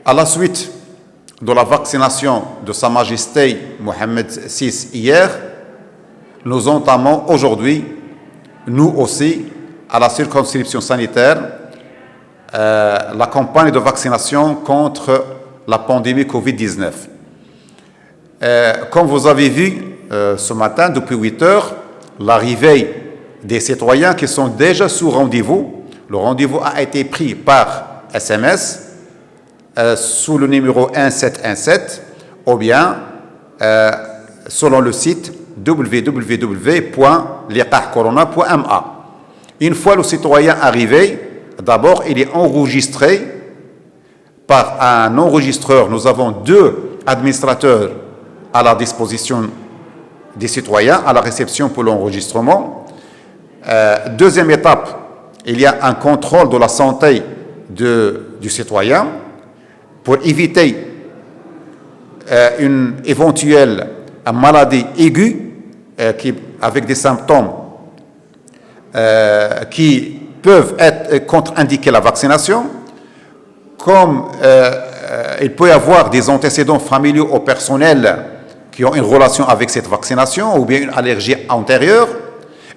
À la suite de la vaccination de Sa Majesté Mohammed VI hier, nous entamons aujourd'hui, nous aussi, à la circonscription sanitaire, la campagne de vaccination contre la pandémie Covid-19. Comme vous avez vu ce matin, depuis 8 heures, l'arrivée des citoyens qui sont déjà sous rendez-vous. Le rendez-vous a été pris par SMS sous le numéro 1717 ou bien selon le site www.liqahcorona.ma. Une fois le citoyen arrivé, d'abord il est enregistré par un enregistreur. Nous avons 2 administrateurs à la disposition des citoyens à la réception pour l'enregistrement. Deuxième étape, il y a un contrôle de la santé du citoyen pour éviter une éventuelle maladie aiguë avec des symptômes qui peuvent être contre-indiquer la vaccination, comme il peut y avoir des antécédents familiaux ou personnels qui ont une relation avec cette vaccination ou bien une allergie antérieure.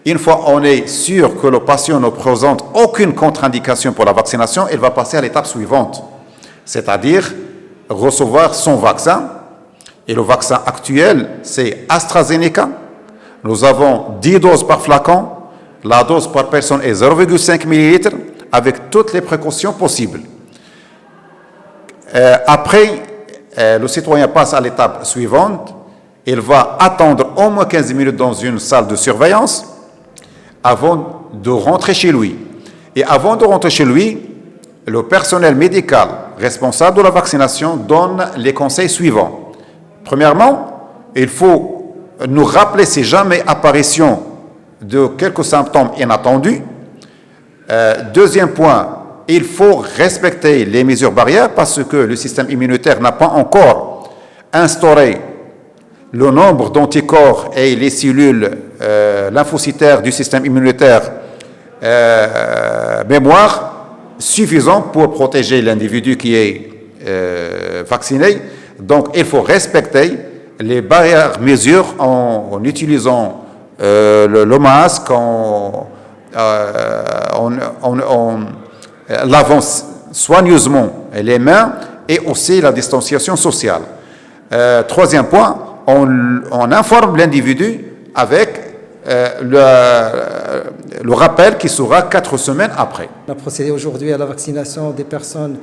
Une fois on est sûr que le patient ne présente aucune contre-indication pour la vaccination, il va passer à l'étape suivante, c'est-à-dire recevoir son vaccin. Et le vaccin actuel, c'est AstraZeneca. Nous avons 10 doses par flacon. La dose par personne est 0,5 ml avec toutes les précautions possibles. Après, le citoyen passe à l'étape suivante. Il va attendre au moins 15 minutes dans une salle de surveillance avant de rentrer chez lui. Et avant de rentrer chez lui, le personnel médical responsable de la vaccination donne les conseils suivants. Premièrement, il faut nous rappeler si jamais apparition de quelques symptômes inattendus. Deuxième point, il faut respecter les mesures barrières parce que le système immunitaire n'a pas encore instauré le nombre d'anticorps et les cellules lymphocytaires du système immunitaire mémoire suffisant pour protéger l'individu qui est vacciné. Donc, il faut respecter les barrières mesures en utilisant le masque, en lavant soigneusement les mains et aussi la distanciation sociale. Troisième point, on informe l'individu avec le rappel qui sera 4 semaines après. On a procédé aujourd'hui à la vaccination des personnes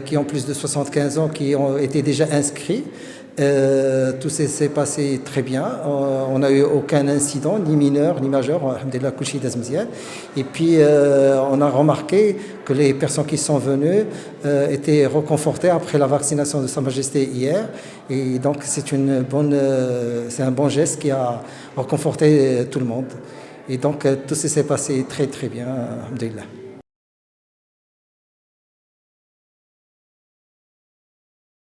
qui ont plus de 75 ans, qui ont été déjà inscrits. Tout s'est passé très bien. On n'a eu aucun incident, ni mineur, ni majeur. Alhamdulillah, couchi d'azmzian. Et puis, on a remarqué que les personnes qui sont venues étaient reconfortées après la vaccination de Sa Majesté hier. Et donc, c'est un bon geste qui a reconforté tout le monde. Et donc, tout s'est passé très, très bien. Alhamdulillah.